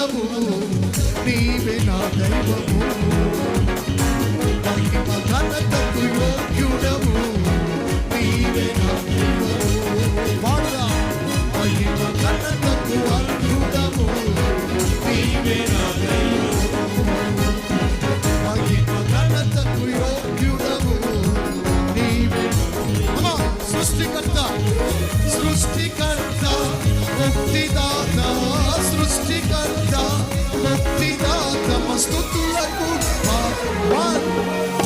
యోగ్యుడవు, నీవే నా దైవము. మహిమ ఘనతకు యోగ్యుడవు, నీవే నా దైవము. పాడుదా. మహిమ ఘనతకు అర్హుడవు, నీవే నా దైవము. మహిమ ఘనతకు యోగ్యుడవు, నీవే. సృష్టికర్త, సృష్టికర్త, ముక్తిదాత, సృష్టికర్త, ముక్తిదాత, స్తుతులకు 1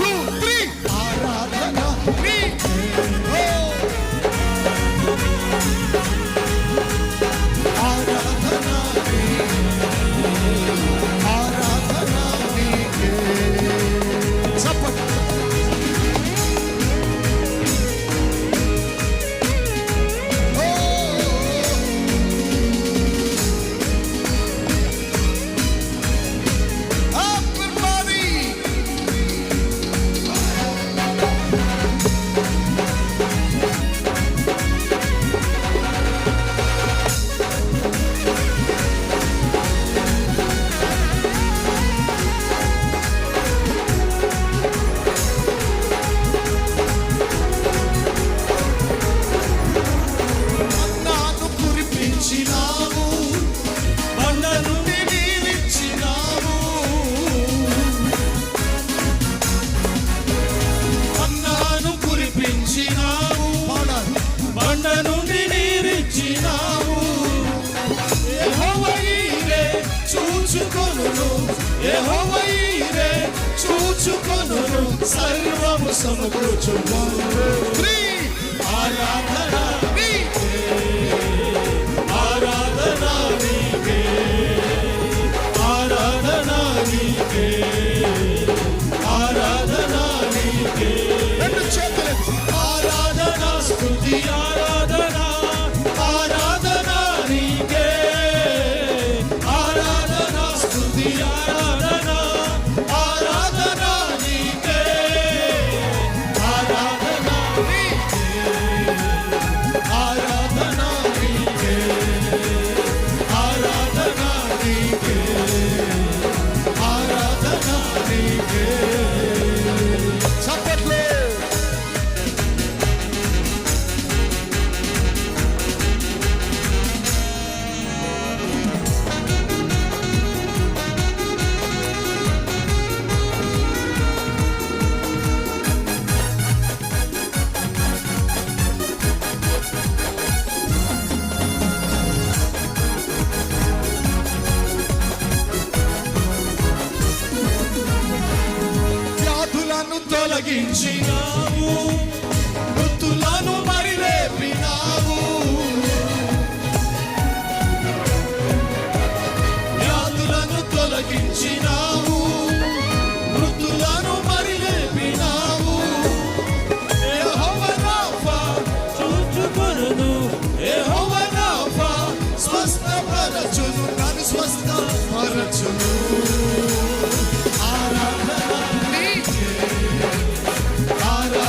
2 3 ఆరాధన నీకే. ఆరాధన నీకే, ఆరాధన నీకే. చప్పట్లు. చూచుకొనును సర్వము సమకూర్చు. 1 2 3 ఆరాధన నీకే, ఆరాధన నీకే, ఆరాధన నీకే, ఆరాధన నీకే. రెండు చేతులు. ఆరాధన స్తుతి ఆరాధన, ఆరాధన నీకే, ఆరాధన స్తుతి ఆరాధన, ఆరాధన నీకే, ఆరాధన నీకే, ఆరాధన నీకే, ఆరాధన నీకే, ఆరాధన నీకే. చప్పట్లు. వ్యాధులను తొలగించినావు, మృతులను మరి లేపినావు. వ్యాధులను తొలగించినావు, మృతులను మరి లేపినావు. యెహోవా రాఫా చూచుకొనును, యెహోవా రాఫా స్వస్థపరచును, నన్ను స్వస్థపరచును. ఆరాధన నీకే, ఆరాధన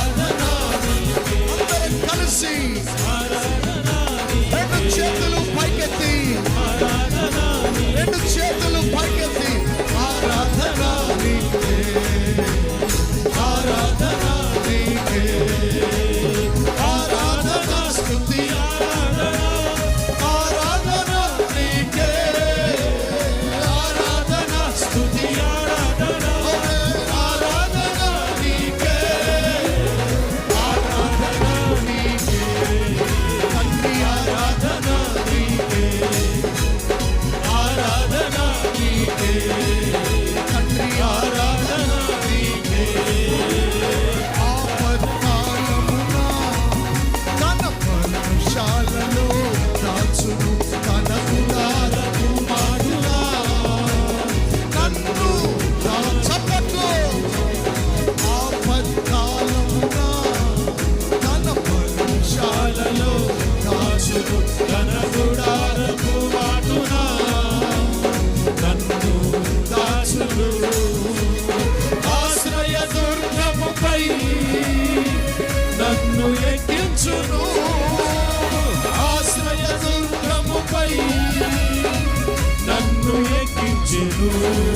భయపడను.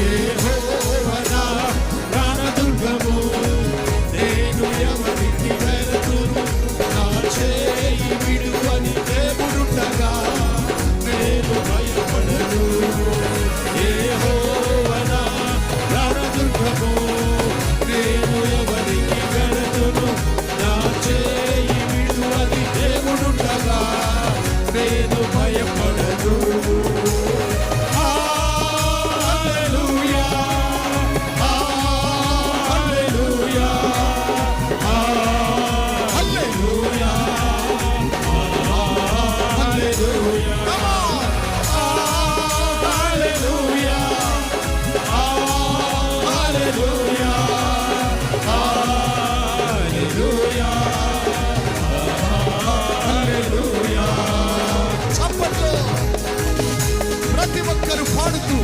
యెహోవా నా ప్రాణదుర్గము, నేను ఎవరికి వెళతును? నా చేయి విడువని దేవుడుండగా నేను భయపడను. యెహోవా నా ప్రాణదుర్గము, నేను ఎవరికి వెళతును? నా చేయి విడువని దేవుడుండగా నేను భయపడను. హల్లెలూయా, హల్లెలూయా, హల్లెలూయా, హల్లెలూయా, హల్లెలూయా, హల్లెలూయా, హల్లెలూయా, హల్లెలూయా. చప్పట్లు ప్రతి ఒక్కరు పాడుతూ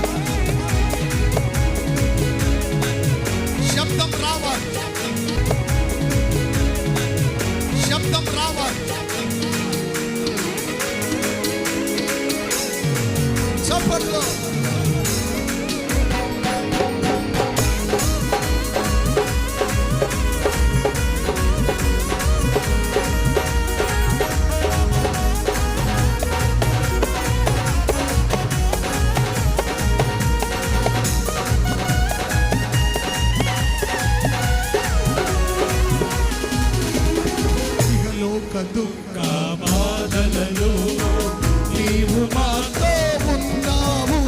శబ్దం రావాలి, శబ్దం రావాలి. చప్పట్లు ఇహలోక దుఃఖ బాధలలో నీవు మాతో ఉన్నావు.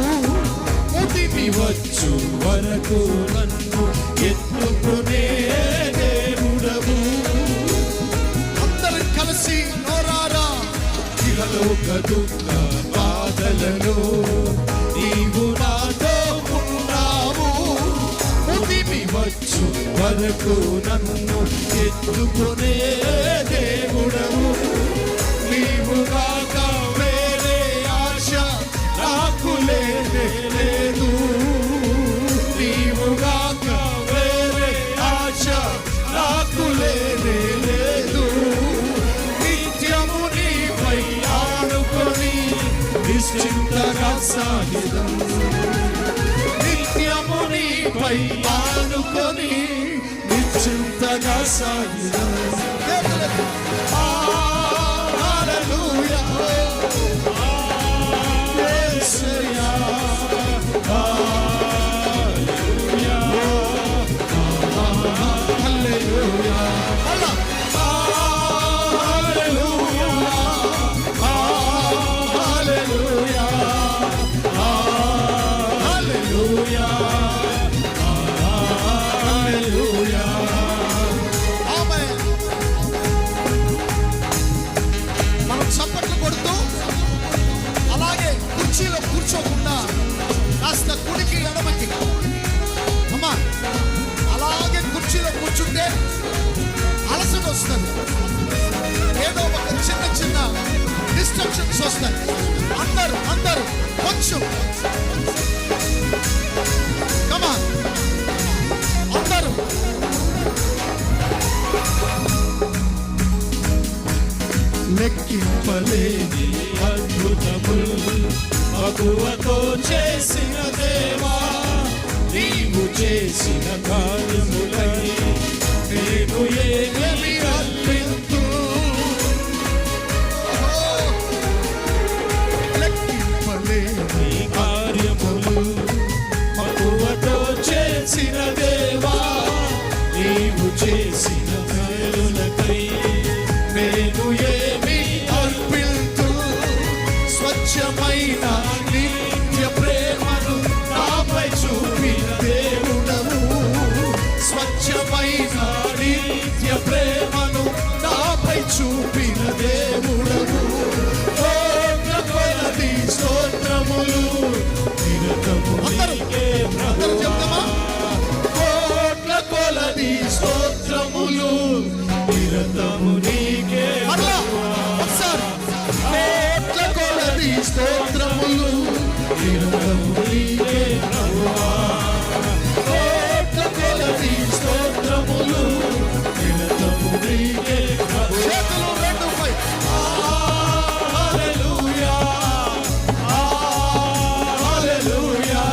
ముదిమి వచ్చు వరకు నన్ను ఎత్తుకునే దేవుడవు. అందరం కలిసి నోరారా. ఇహలోక దుఃఖ బాధలలో నీవు నాతో ఉన్నావు. ముదిమి వచ్చు వరకు నన్ను ఎత్తుకునే దేవుడవు. నీవు కాక వేరే ఆశ నాకు లేనే లేదు. నీవు కాక వేరే ఆశ నాకు లేనే లేదు. నిత్యము నీపై ఆనుకొని నిశ్చింతగా సాగిదం. నిత్యము నీపై ఆనుకొని నిశ్చింతగా సాగిదం. హల్లెలూయా, యేసయ్యా, హల్లెలూయా, హల్లెలూయా, హల్లెలూయా, హల్లెలూయా, హల్లెలూయా, హల్లెలూయా. ఆమేన్. మనం చప్పట్లు కొడుతూ అలాగే కుర్చీలో కూర్చోకుండా కాస్త కుడికి ఎడమకి అమ్మా అలాగే కుర్చీలో కూర్చుంటే అలసట వస్తుంది. ఏదో ఒక చిన్న చిన్న డిస్ట్రక్షన్స్ వస్తాయి. అందరూ కొంచెం కమా అందరూ లెక్కింపలేని అద్భుతములు మగువతో చేసిన దేవా, నీవు చేసిన కార్యములై నేను ఏమి అర్పింతు. లెక్కింపలేని కార్యములు మగువతో చేసిన దేవా, నీవు చేసిన మేలులకై నేను ఏమి అర్పింతు. స్వచ్ఛమైన నిత్య ప్రేమను నాపై చూపిన దేవుడవు. స్వచ్ఛమైన నిత్య ప్రేమను నాపై చూపిన దేవుడవు. కోట్ల కొలది స్తోత్రములు నిరతము నీకే ప్రభువా. కోట్ల కొలది స్తోత్రములు నిరతము నీకే ప్రభువా. కోట్ల కొలది స్తోత్రములు నిరతము నీకే ప్రభువా. కోట్ల కొలది స్తోత్రములు నిరతము నీకే ప్రభువా. చేతులు రెండు పై హల్లెలూయా, హల్లెలూయా,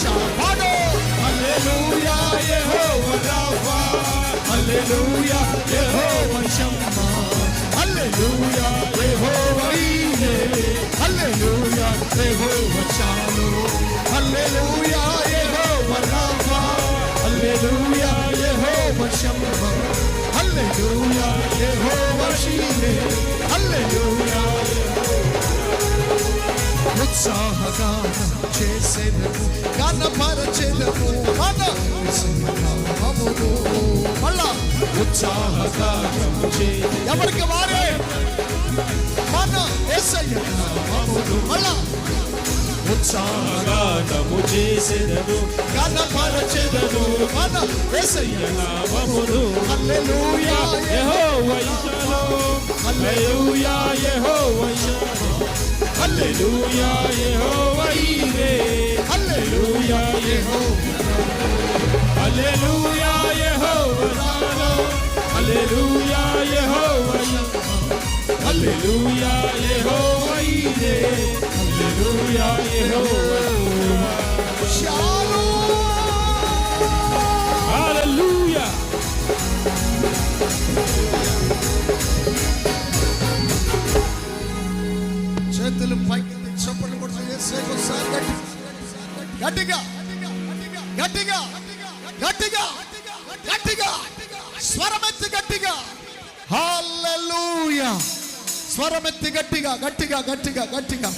పాడు. హల్లెలూయా యెహోవా రాఫా, హల్లెలూయా యెహోవా షమ్మా, హల్లెలూయా యెహోవా ఈరే, హల్లెలూయా యెహోవా షాలోమ్, హల్లెలూయా యెహోవా రాఫా, హల్లెలూయా యెహోవా షమ్మా, హల్లెలూయా యెహోవా షీరే, హల్లెలూయా. ఉత్సాహగానం చేసేదము, గణపరచెదము మన యేసయ్య నామమును. మళ్ళా ఉత్సాహగానం చే ఎవరికి వారే మన యేసయ్య నామమును. మళ్ళా ఉత్సాహగానము చేసేదము, గణపరచెదము మన యేసయ్య నామమును. హల్లెలూయా యెహోవా షాలోమ్, హల్లెలూయా యెహోవా షాలోమ్, హల్లెలూయా యెహోవా ఈరే, హల్లెలూయా యెహోవా, హల్లెలూయా యెహోవా షాలోమ్, హల్లెలూయా యెహోవా షాలోమ్, హల్లెలూయా యెహోవా ఈరే, హల్లెలూయా యెహోవా షాలోమ్. హల్లెలూయా. చేతులు పైకి చప్పట్లు కొడుతూ యేసుకు ఒకసారి గట్టిగా గట్టిగా గట్టిగా గట్టిగా స్వరమెత్తి గట్టిగా హల్లెలూయా. స్వరమెత్తి గట్టిగా గట్టిగా గట్టిగా గట్టిగా